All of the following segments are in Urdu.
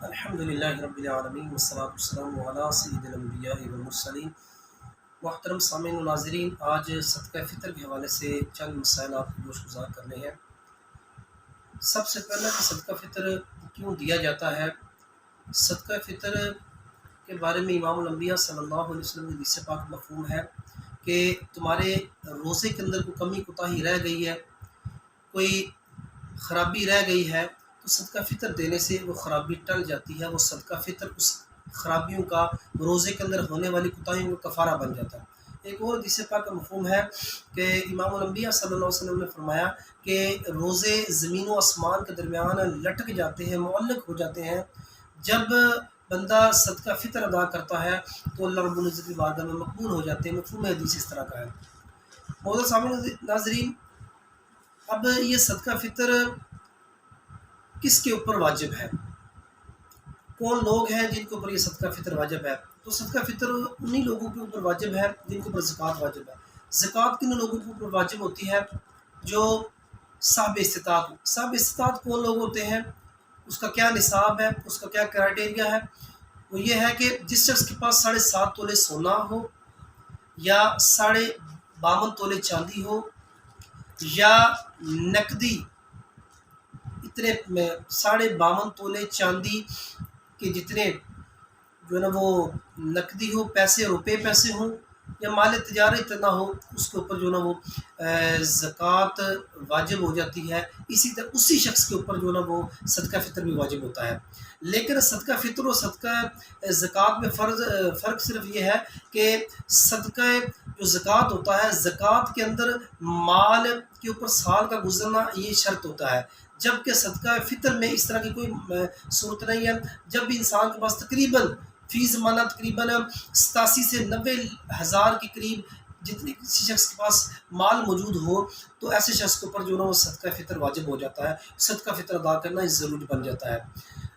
الحمدللہ رب العالمین والصلاة والسلام علی سید الانبیاء والمرسلین۔ محترم سامعین و ناظرین، آج صدقہ فطر کے حوالے سے چند مسائل آپ کو گوش گزار کرنے ہیں۔ سب سے پہلے کہ صدقہ فطر کیوں دیا جاتا ہے۔ صدقہ فطر کے بارے میں امام الانبیاء صلی اللہ علیہ وسلم کی حدیث پاک مفہوم ہے کہ تمہارے روزے کے اندر کوئی کمی کوتاہی رہ گئی ہے، کوئی خرابی رہ گئی ہے، تو صدقہ فطر دینے سے وہ خرابی ٹل جاتی ہے۔ وہ صدقہ فطر اس خرابیوں کا، روزے کے اندر ہونے والی کوتاہیوں کا کفارہ بن جاتا ہے۔ ایک اور حدیث پاک کا مفہوم ہے کہ امام الانبیاء صلی اللہ علیہ وسلم نے فرمایا کہ روزے زمین و آسمان کے درمیان لٹک جاتے ہیں، معلق ہو جاتے ہیں۔ جب بندہ صدقہ فطر ادا کرتا ہے تو اللہ رب العزت کی بارگاہ میں مقبول ہو جاتے ہیں۔ مفہوم حدیث اس طرح کا ہے۔ معزز سامعین ناظرین، اب یہ صدقہ فطر کس کے اوپر واجب ہے؟ کون لوگ ہیں جن کے اوپر یہ صدقہ فطر واجب ہے؟ تو صدقہ فطر انہی لوگوں کے اوپر واجب ہے جن کے اوپر زکوٰۃ واجب ہے۔ زکوٰۃ کن لوگوں کے اوپر واجب ہوتی ہے؟ جو صاحب استطاعت ہو۔ صاحب استطاعت کون لوگ ہوتے ہیں؟ اس کا کیا نصاب ہے، اس کا کیا کرائٹیریا ہے؟ وہ یہ ہے کہ جس شخص کے پاس 7.5 تولے سونا ہو، یا 52 تولے چاندی ہو، یا نقدی اتنے 52 تولے چاندی کے جتنے جو ہے نا وہ نقدی ہو، پیسے روپے پیسے ہوں، یا مال تجارت نہ ہو، اس کے اوپر جو ہے نا وہ زکوٰۃ واجب ہو جاتی ہے۔ اسی طرح اسی شخص کے اوپر جو ہے نا وہ صدقہ فطر بھی واجب ہوتا ہے۔ لیکن صدقہ فطر اور صدقہ زکوٰۃ میں فرق صرف یہ ہے کہ صدقہ جو زکوٰۃ ہوتا ہے، زکوٰۃ کے اندر مال کے اوپر سال کا گزرنا یہ شرط ہوتا ہے، جبکہ صدقہ فطر میں اس طرح کی کوئی صورت نہیں ہے۔ جب بھی انسان کے پاس تقریباً فی زمانہ تقریباً 87 سے 90 ہزار کے قریب جتنی کسی شخص کے پاس مال موجود ہو، تو ایسے شخص کے اوپر جو ہے نا وہ صدقہ فطر واجب ہو جاتا ہے، صدقہ فطر ادا کرنا ضروری بن جاتا ہے۔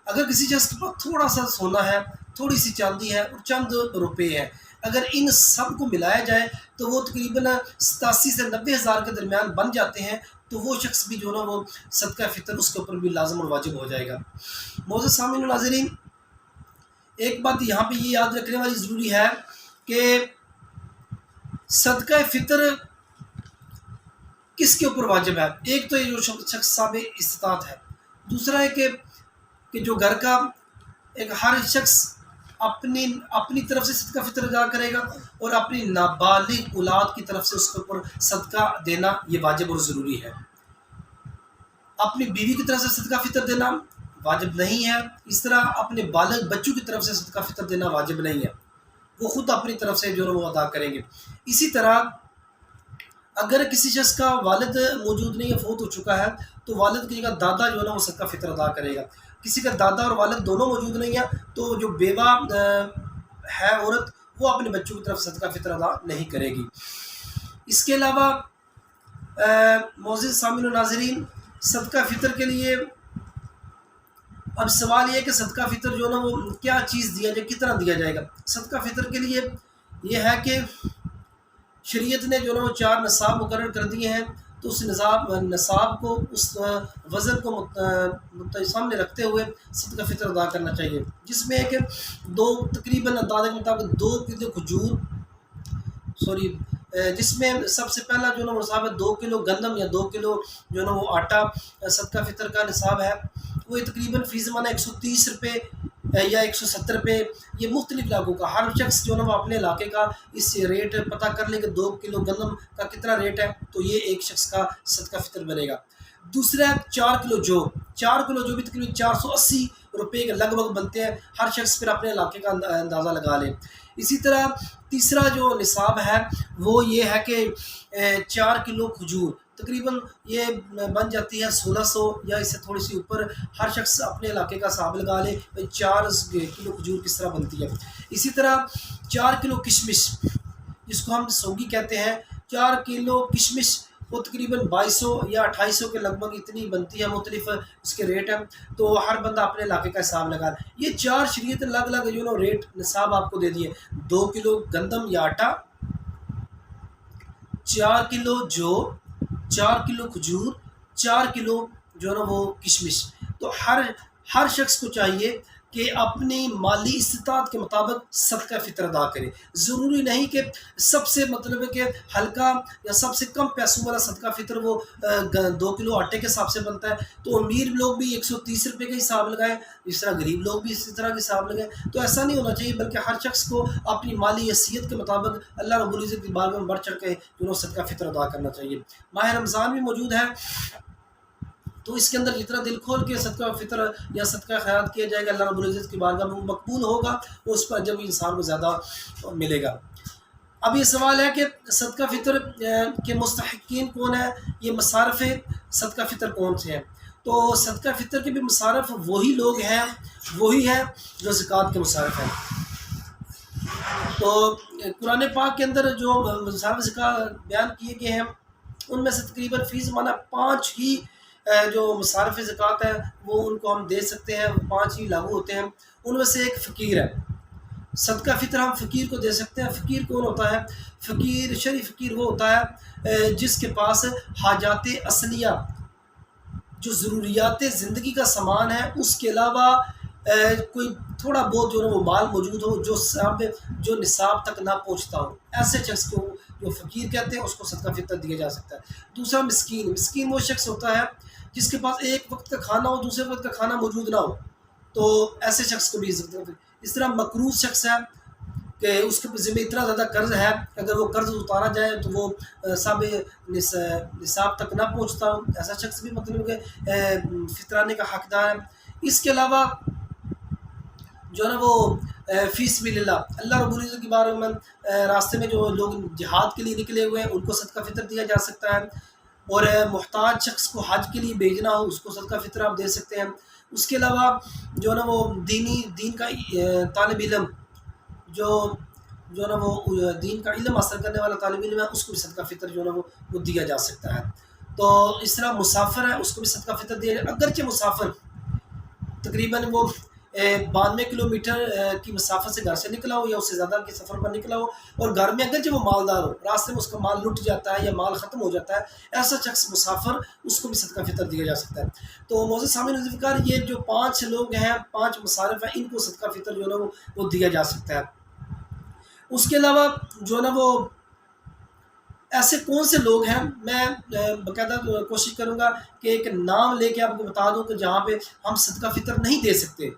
اگر کسی شخص کے پاس تھوڑا سا سونا ہے، تھوڑی سی چاندی ہے اور چند روپے ہیں، اگر ان سب کو ملایا جائے تو وہ تقریباً 87 سے 90 ہزار کے درمیان بن جاتے ہیں، تو وہ شخص بھی جو ہے نا وہ صدقہ فطر اس کے اوپر بھی لازم اور واجب ہو جائے گا۔ معزز سامعین و ناظرین، ایک بات یہاں پہ یہ یاد رکھنے والی ضروری ہے کہ صدقہ فطر کس کے اوپر واجب ہے۔ ایک تو یہ جو شخص صاحب استطاعت ہے، دوسرا ہے کہ جو گھر کا ایک ہر شخص اپنی طرف سے صدقہ فطر ادا کرے گا، اور اپنی نابالغ اولاد کی طرف سے اس کے اوپر صدقہ دینا یہ واجب اور ضروری ہے۔ اپنی بیوی کی طرف سے صدقہ فطر دینا واجب نہیں ہے، اس طرح اپنے بالغ بچوں کی طرف سے صدقہ فطر دینا واجب نہیں ہے، وہ خود اپنی طرف سے جو ہے وہ ادا کریں گے۔ اسی طرح اگر کسی شخص کا والد موجود نہیں ہے، فوت ہو چکا ہے، تو والد کی جگہ دادا جو ہے نا وہ صدقہ فطر ادا کرے گا۔ کسی کا دادا اور والد دونوں موجود نہیں ہیں، تو جو بیوہ ہے عورت، وہ اپنے بچوں کی طرف صدقہ فطر ادا نہیں کرے گی۔ اس کے علاوہ معزز سامعین و ناظرین، صدقہ فطر کے لیے اب سوال یہ ہے کہ صدقہ فطر جو ہے نا وہ کیا چیز دیا جائے، کتنا دیا جائے گا۔ صدقہ فطر کے لیے یہ ہے کہ شریعت نے جو ہے نا وہ 4 نصاب مقرر کر دیے ہیں، تو اس نصاب کو، اس وزن کو سامنے رکھتے ہوئے صدقہ فطر ادا کرنا چاہیے، جس میں ہے کہ تقریباً اندازے کے مطابق 2 کلو کھجور، جس میں سب سے پہلا جو ہے نا وہ نصاب ہے 2 کلو گندم یا 2 کلو جو ہے نا وہ آٹا صدقہ فطر کا نصاب ہے۔ وہ تقریباً فی زمانہ 130 روپے یا 170 روپے، یہ مختلف علاقوں کا، ہر شخص جو ہے نا وہ اپنے علاقے کا اس ریٹ پتہ کر لے کہ 2 کلو گندم کا کتنا ریٹ ہے، تو یہ ایک شخص کا صدقہ فطر بنے گا۔ دوسرا ہے 4 کلو جو، 4 کلو جو بھی تقریباً 480 روپے کے لگ بھگ بنتے ہیں، ہر شخص پھر اپنے علاقے کا اندازہ لگا لے۔ اسی طرح تیسرا جو نصاب ہے وہ یہ ہے کہ 4 کلو کھجور، تقریباً یہ بن جاتی ہے 1600 یا اس سے تھوڑی سی اوپر، ہر شخص اپنے علاقے کا حساب لگا لے 4 کلو کھجور کس طرح بنتی ہے۔ اسی طرح 4 کلو کشمش، جس کو ہم سوگی کہتے ہیں، 4 کلو کشمش وہ تقریباً 2200 یا 2800 کے لگ بھگ اتنی بنتی ہے، مختلف اس کے ریٹ ہیں، تو ہر بندہ اپنے علاقے کا حساب لگا لے۔ یہ 4 شریعت الگ الگ جو ہے نا ریٹ نصاب آپ کو دے دیے، 2 کلو گندم یا آٹا، 4 کلو جو، 4 کلو کھجور، 4 کلو جو ہے نا وہ کشمش۔ تو ہر شخص کو چاہیے کہ اپنی مالی استطاعت کے مطابق صدقہ فطر ادا کرے. ضروری نہیں کہ سب سے مطلب ہے کہ ہلکا یا سب سے کم پیسوں والا صدقہ فطر وہ 2 کلو آٹے کے حساب سے بنتا ہے، تو امیر لوگ بھی 130 روپے کا حساب لگائیں، اس طرح غریب لوگ بھی اسی طرح کا حساب لگائیں. تو ایسا نہیں ہونا چاہیے، بلکہ ہر شخص کو اپنی مالی حیثیت کے مطابق اللہ رب العزت کی بارگاہ میں بڑھ چڑھ کے صدقہ فطر ادا کرنا چاہیے. ماہ رمضان بھی موجود ہے، تو اس کے اندر جتنا دل کھول کے صدقہ فطر یا صدقہ خیرات کیا جائے گا اللہ رب العزت کی بارگاہ میں مقبول ہوگا، اس پر جب انسان کو زیادہ ملے گا. اب یہ سوال ہے کہ صدقہ فطر کے مستحقین کون ہیں، یہ مصارف صدقہ فطر کون سے ہیں؟ تو صدقہ فطر کے بھی مصارف وہی لوگ ہیں، وہی ہیں جو زکوٰۃ کے مصارف ہیں. تو قرآن پاک کے اندر جو مصارف زکوٰۃ بیان کیے گئے ہیں ان میں سے تقریباً فی زمانہ 5 ہی جو مصارف زکوٰۃ ہے وہ ان کو ہم دے سکتے ہیں، 5 ہی لاگو ہوتے ہیں. ان میں سے ایک فقیر ہے. صدقہ فطر ہم فقیر کو دے سکتے ہیں. فقیر کون ہوتا ہے؟ فقیر، شرعی فقیر وہ ہوتا ہے جس کے پاس حاجات اصلیہ، جو ضروریات زندگی کا سامان ہے، اس کے علاوہ کوئی تھوڑا بہت جو وہ مال موجود ہو جو نصاب تک نہ پہنچتا ہو. ایسے شخص کو جو فقیر کہتے ہیں اس کو صدقہ فطر دیا جا سکتا ہے. دوسرا مسکین. مسکین وہ شخص ہوتا ہے جس کے پاس ایک وقت کا کھانا ہو، دوسرے وقت کا کھانا موجود نہ ہو، تو ایسے شخص کو بھی صدقہ. اس طرح مقروض شخص ہے کہ اس کے ذمہ اتنا زیادہ قرض ہے، اگر وہ قرض اتارا جائے تو وہ نصاب تک نہ پہنچتا ہو، ایسا شخص بھی مطلب کہ فطرانے کا حقدار ہے. اس کے علاوہ جو ہے نا وہ فی سبیل اللہ رب العزت کی بارے میں راستے میں جو لوگ جہاد کے لیے نکلے ہوئے ہیں ان کو صدقہ فطر دیا جا سکتا ہے. اور محتاج شخص کو حج کے لیے بھیجنا ہو اس کو صدقہ فطر آپ دے سکتے ہیں. اس کے علاوہ جو ہے نا وہ دین کا طالب علم جو ہے نا وہ دین کا علم حاصل کرنے والا طالب علم ہے، اس کو بھی صدقہ فطر جو ہے نا وہ دیا جا سکتا ہے. تو اس طرح مسافر ہے، اس کو بھی صدقہ فطر دیا جائے. اگرچہ مسافر تقریباً وہ 92 کلومیٹر کی مسافت سے گھر سے نکلا ہو یا اس سے زیادہ کے سفر پر نکلا ہو، اور گھر میں اگرچہ وہ مالدار ہو، راستے میں اس کا مال لٹ جاتا ہے یا مال ختم ہو جاتا ہے، ایسا شخص مسافر، اس کو بھی صدقہ فطر دیا جا سکتا ہے. تو معزز سامعین ذوالفقار، یہ جو 5 لوگ ہیں، 5 مصارف ہیں، ان کو صدقہ فطر جو ہے نا وہ دیا جا سکتا ہے. اس کے علاوہ جو ہے نا وہ ایسے کون سے لوگ ہیں، میں باقاعدہ کوشش کروں گا کہ ایک نام لے کے آپ کو بتا دوں کہ جہاں پہ ہم صدقہ فطر نہیں دے سکتے.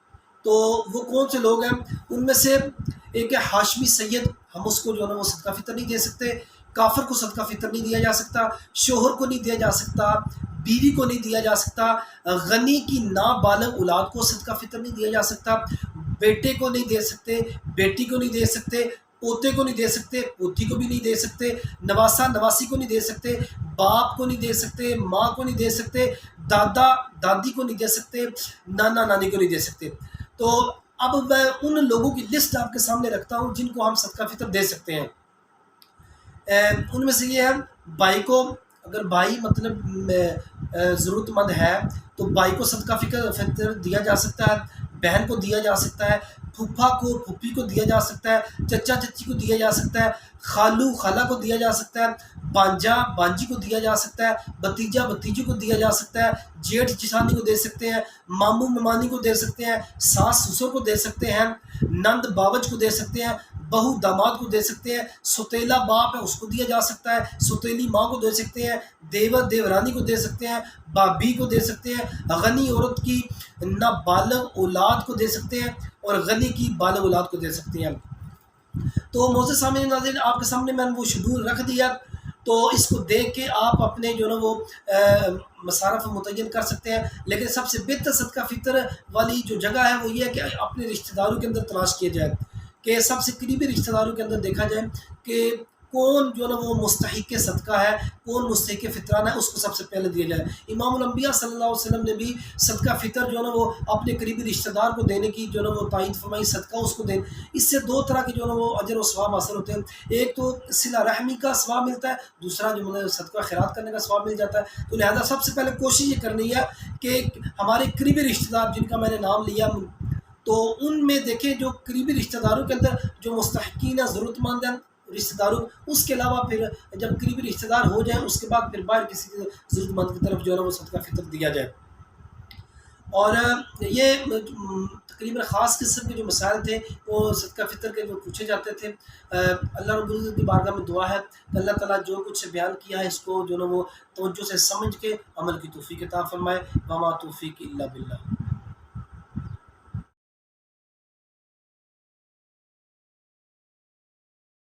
تو وہ کون سے لوگ ہیں؟ ان میں سے ایک ہے ہاشمی سید، ہم اس کو جو ہے نا وہ صدقہ فطر نہیں دے سکتے. کافر کو صدقہ فطر نہیں دیا جا سکتا، شوہر کو نہیں دیا جا سکتا، بیوی کو نہیں دیا جا سکتا، غنی کی نابالغ اولاد کو صدقہ فطر نہیں دیا جا سکتا، بیٹے کو نہیں دے سکتے، بیٹی کو نہیں دے سکتے، پوتے کو نہیں دے سکتے، پوتی کو بھی نہیں دے سکتے، نواسا نواسی کو نہیں دے سکتے، باپ کو نہیں دے سکتے، ماں کو نہیں دے سکتے، دادا دادی کو نہیں دے سکتے، نانا نانی کو نہیں دے سکتے. تو اب میں ان لوگوں کی لسٹ آپ کے سامنے رکھتا ہوں جن کو ہم صدقہ فطر دے سکتے ہیں. ان میں سے یہ ہے بھائی کو، اگر بھائی مطلب ضرورت مند ہے تو بھائی کو صدقہ فطر دیا جا سکتا ہے، بہن کو دیا جا سکتا ہے، پھوپھا کو پھوپھی کو دیا جا سکتا ہے، چچا چچی کو دیا جا سکتا ہے، خالو خالہ کو دیا جا سکتا ہے، بانجا بانجی کو دیا جا سکتا ہے، بھتیجا بھتیجی کو دیا جا سکتا ہے، جیٹھ جیٹھانی کو دے سکتے ہیں، ماموں ممانی کو دے سکتے ہیں، ساس سسر کو دے سکتے ہیں، نند باوج کو دے سکتے ہیں، بہو داماد کو دے سکتے ہیں، ستیلا باپ ہے اس کو دیا جا سکتا ہے، ستیلی ماں کو دے سکتے ہیں، دیور دیورانی کو دے سکتے ہیں، بابی کو دے سکتے ہیں، غنی عورت کی نابالغ اولاد کو دے سکتے ہیں، اور غنی کی بالغ اولاد کو دے سکتے ہیں. تو معزز سامعین ناظرین، آپ کے سامنے میں نے وہ شیڈول رکھ دیا، تو اس کو دیکھ کے آپ اپنے جو ہے نا وہ مصارف متعین کر سکتے ہیں. لیکن سب سے بہتر صدقہ فطر والی جو جگہ ہے وہ یہ ہے کہ اپنے رشتہ داروں کے اندر تلاش کیا جائے، کہ سب سے قریبی رشتہ داروں کے اندر دیکھا جائے کہ کون جو ہے نا وہ مستحق صدقہ ہے، کون مستحق فطرانہ ہے، اس کو سب سے پہلے دیا جائے. امام الانبیاء صلی اللہ علیہ وسلم نے بھی صدقہ فطر جو ہے نا وہ اپنے قریبی رشتہ دار کو دینے کی جو ہے نا وہ تائید فرمائی، صدقہ اس کو دیں. اس سے 2 طرح کے جو ہے نا وہ اجر و ثواب حاصل ہوتے ہیں. ایک تو صلہ رحمی کا ثواب ملتا ہے، دوسرا جو مطلب صدقہ خیرات کرنے کا ثواب مل جاتا ہے. تو لہذا سب سے پہلے کوشش یہ کرنی ہے کہ ہمارے قریبی رشتہ دار جن کا میں نے نام لیا، تو ان میں دیکھیں جو قریبی رشتہ داروں کے اندر جو مستحقین ہیں، ضرورت مند ہیں رشتہ داروں، اس کے علاوہ پھر جب قریبی رشتہ دار ہو جائیں اس کے بعد پھر باہر کسی ضرورت مند کی طرف جو ہے نا وہ صدقہ فطر دیا جائے. اور یہ تقریباً خاص قسم کے جو مسائل تھے وہ صدقہ فطر کے جو پوچھے جاتے تھے۔ اللہ رب العزت کی بارگاہ میں دعا ہے کہ اللہ تعالیٰ جو کچھ بیان کیا ہے اس کو جو ہے وہ توجہ سے سمجھ کے عمل کی توفیق عطا فرمائے۔ وما توفیق الا باللہ۔